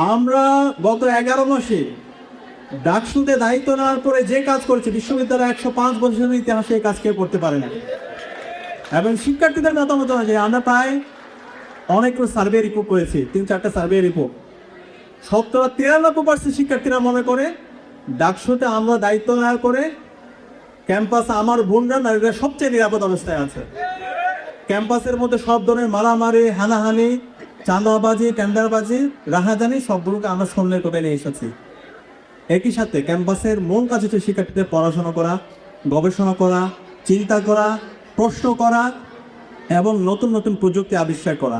আমরা গত 11 মাসে ডাকসুতে দায়িত্ব নেওয়ার পরে যে কাজ করেছে বিশ্ববিদ্যালয় 105 বছরের ইতিহাসে এই কাজ কেউ করতে পারে না। এবং শিক্ষার্থীদের মতামত অনুযায়ী আমরা প্রায় অনেকগুলো সার্ভে রিপোর্ট করেছি, 3-4টা সার্ভে রিপোর্ট। 93% শিক্ষার্থীরা মনে করে ডাকসুতে আমরা দায়িত্ব নেওয়ার পরে ক্যাম্পাসে আমার বোনরা নারীরা সবচেয়ে নিরাপদ অবস্থায় আছে। ক্যাম্পাসের মধ্যে সব ধরনের মারামারি, হানাহানি, চাঁদাবাজি, টেন্ডারবাজি, রাহাজানি সবগুলোকে আমরা শূন্যের কোপে নিয়ে এসেছি। একই সাথে ক্যাম্পাসের মূল কাজ হচ্ছে শিক্ষার্থীদের পড়াশোনা করা, গবেষণা করা, চিন্তা করা, প্রশ্ন করা এবং নতুন নতুন প্রযুক্তি আবিষ্কার করা।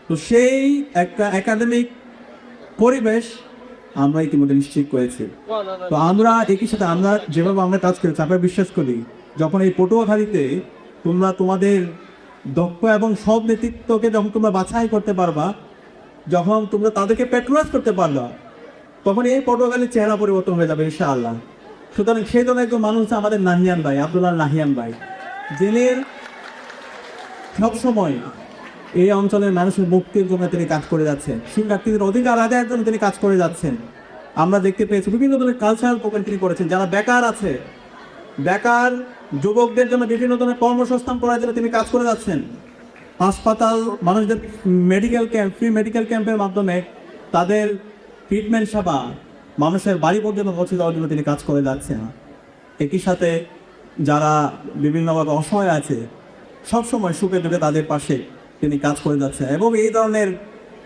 তো সেই একটা একাডেমিক পরিবেশ আমরা ইতিমধ্যে নিশ্চিত করেছি। তো আমরা একই সাথে আমরা যেভাবে আমরা কাজ করেছি, আমরা বিশ্বাস করি যখন এই পটুয়াখালীতে তোমরা তোমাদের দক্ষ এবং সব নেতৃত্বকে যখন তোমরা বাছাই করতে পারবা, যখন তোমরা তাদেরকে প্যাট্রোনাইজ করতে পারবা, তখন এই পটুয়াখালীর চেহারা পরিবর্তন হয়ে যাবে ইনশাআল্লাহ। সুতরাং সেই জন্য একজন মানুষ হচ্ছে আমাদের নাহিয়ান ভাই, আব্দুল্লাহ নাহিয়ান ভাই, যিনি সবসময় এই অঞ্চলের মানুষের মুক্তির জন্য তিনি কাজ করে যাচ্ছেন, শিক্ষার্থীদের অধিকার আদায়ের জন্য তিনি কাজ করে যাচ্ছেন। আমরা দেখতে পেয়েছি বিভিন্ন ধরনের কালচারাল প্রোগ্রাম তিনি করেছেন। যারা বেকার আছে, বেকার যুবকদের জন্য বিভিন্ন ধরনের কর্মসংস্থান করার জন্য তিনি কাজ করে যাচ্ছেন। হাসপাতাল, মানুষদের মেডিকেল ক্যাম্প, ফ্রি মেডিকেল ক্যাম্পের মাধ্যমে তাদের ট্রিটমেন্ট সেবা মানুষের বাড়ি পর্যন্ত পৌঁছে দেওয়ার জন্য তিনি কাজ করে যাচ্ছেন। একই সাথে যারা বিভিন্নভাবে অসহায় আছে, সবসময় সুখে দুঃখে তাদের পাশে তিনি কাজ করে যাচ্ছেন এবং এই ধরনের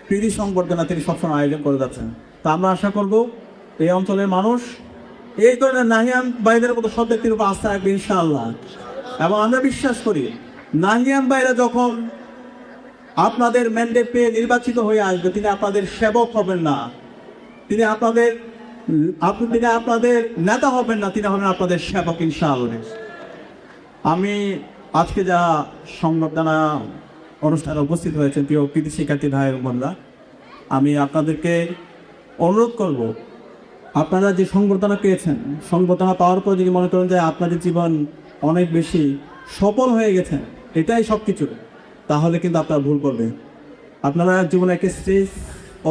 প্রীতি সংবর্ধনা তিনি সবসময় আয়োজন করে যাচ্ছেন। তা আমরা আশা করব এই অঞ্চলের মানুষ এই ধরনের নাহিয়ান ভাইদের মতো সব ব্যক্তির উপর আস্থা রাখবে ইনশাআল্লাহ। এবং আমরা বিশ্বাস করি নাহিয়ান ভাইরা যখন আপনাদের ম্যান্ডেট পেয়ে নির্বাচিত হয়ে আসবে, তিনি আপনাদের সেবক হবেন না, তিনি আপনাদের নেতা হবেন না, তিনি হবেন আপনাদের সেবক ইনশাআল্লাহ। আমি আজকে যা সংবর্ধনা অনুষ্ঠানে উপস্থিত হয়েছে প্রিয় কৃতি শিক্ষার্থী ভাই বোনরা, আমি আপনাদেরকে অনুরোধ করব, আপনারা যে সংবর্ধনা পেয়েছেন, সংবর্ধনা পাওয়ার পর যদি মনে করেন যে আপনাদের জীবন অনেক বেশি সফল হয়ে গেছেন, এটাই সব কিছু, তাহলে কিন্তু আপনারা ভুল করবেন। আপনারা জীবনে একটা স্টেজ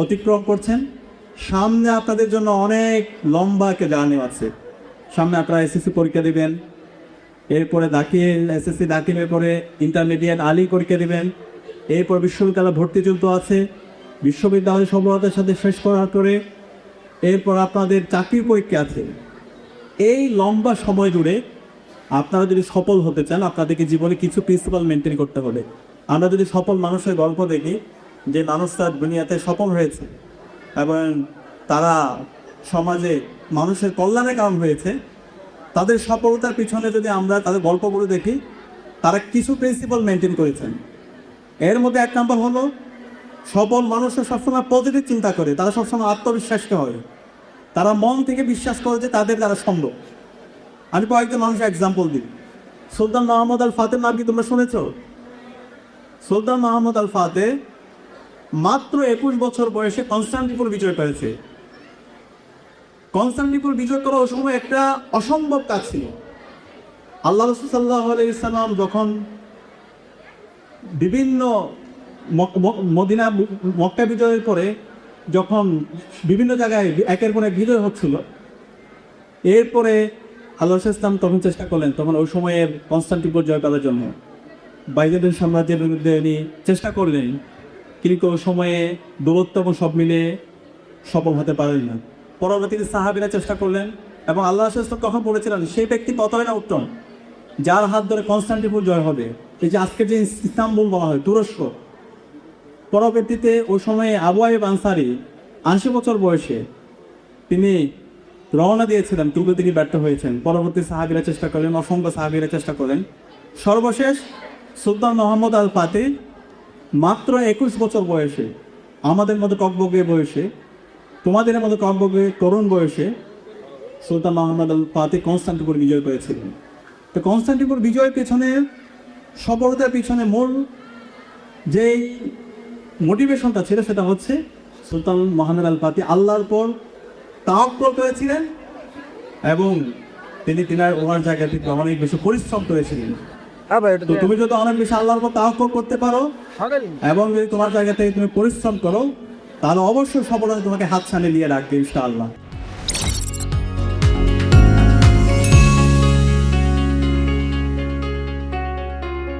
অতিক্রম করছেন, সামনে আপনাদের জন্য অনেক লম্বা একটা জার্নি আছে। সামনে আপনারা এসএসসি পরীক্ষা দেবেন, এরপরে এসএসসি দাখিলের পরে ইন্টারমিডিয়েট আলী পরীক্ষা দেবেন, এরপর বিশ্ববিদ্যালয় ভর্তি যুদ্ধ আছে, বিশ্ববিদ্যালয় সফলতার সাথে শেষ করার পরে এরপর আপনাদের চাকরির পরীক্ষা আছে। এই লম্বা সময় জুড়ে আপনারা যদি সফল হতে চান, আপনাদেরকে জীবনে কিছু প্রিন্সিপাল মেনটেন করতে হবে। আমরা যদি সফল মানুষের গল্প দেখি, যে মানুষরা দুনিয়াতে সফল হয়েছে এবং তারা সমাজে মানুষের কল্যাণের কারণ হয়েছে, তাদের সফলতার পিছনে যদি আমরা তাদের গল্পগুলো দেখি, তারা কিছু প্রিন্সিপাল মেনটেন করেছেন। এর মধ্যে এক নম্বর হলো, সফল মানুষরা সবসময় পজিটিভ চিন্তা করে, তারা সবসময় আত্মবিশ্বাসকে হয়, তারা মন থেকে বিশ্বাস করে যে তাদের দ্বারা সম্ভব। আমি কয়েকজন মানুষের এক্সাম্পল দিই। সুলতান মাহমুদ আল ফাতের নাম কি তোমরা শুনেছ? সুলতান মাহমুদ আল ফাতে মাত্র 21 বছর বয়সে কনস্টান্টিনোপল বিজয় করেছে। কনস্টান্টিনোপল বিজয় করা ওই সময় একটা অসম্ভব কাজ ছিল। আল্লাহ রাসূল সাল্লাল্লাহু আলাইহি ওয়াসাল্লাম যখন বিভিন্ন মদিনা মক্কা বিজয়ের পরে যখন বিভিন্ন জায়গায় একের পর এক বিজয় হচ্ছিল, এরপরে আল্লাহ ইসলাম তখন চেষ্টা করলেন, তখন ওই সময়ে কনস্টান্টিনোপল জয় করার জন্য বাইজেন্টাইন সাম্রাজ্যের বিরুদ্ধে উনি চেষ্টা করলেন, কিন্তু ওই সময়ে দূরত্ব এবং সব মিলে সফল হতে পারেন না। পরবর্তীতে সাহাবীরা চেষ্টা করলেন এবং আল্লাহ ইসলাম তখন বলেছিলেন, সেই ব্যক্তি কতই না উত্তম যার হাত ধরে কনস্টান্টিনোপল জয় হবে। এই যে আজকে যে ইস্তাম্বুল বলা হয়, তুরস্ক। পরবর্তীতে ওই সময়ে আবু আইয়ুব আনসারী 80 বছর বয়সে তিনি রওনা দিয়েছিলেন, কিন্তু তিনি ব্যর্থ হয়েছেন। পরবর্তী সাহাবীরা চেষ্টা করলেন, অসংখ্য সাহাবীরা চেষ্টা করলেন। সর্বশেষ সুলতান মাহমুদ আল ফাতে মাত্র 21 বছর বয়সে, আমাদের মতো টকবগে বয়সে, তোমাদের মতো টকবগে তরুণ বয়সে সুলতান মাহমুদ আল ফাতে কনস্টান্টিনোপল বিজয় করেছিলেন। তো কনস্টান্টিনোপল বিজয়ের পেছনে, সফলতার পিছনে মূল যেই মোটিভেশনটা ছিল সেটা হচ্ছে সুলতান মাহমুদ আল ফাতে আল্লাহর পর তাওয়াক্কুল করেছিলেন এবং তিনি ওনার জায়গা থেকে অনেক বেশি পরিশ্রম করেছিলেন। তো তুমি যদি অনেক বেশি আল্লাহর পর তাওয়াক্কুল করতে পারো এবং যদি তোমার জায়গা থেকে তুমি পরিশ্রম করো, তাহলে অবশ্যই সফলতা তোমাকে হাত ছানে নিয়ে রাখবে ইনশাআল্লাহ।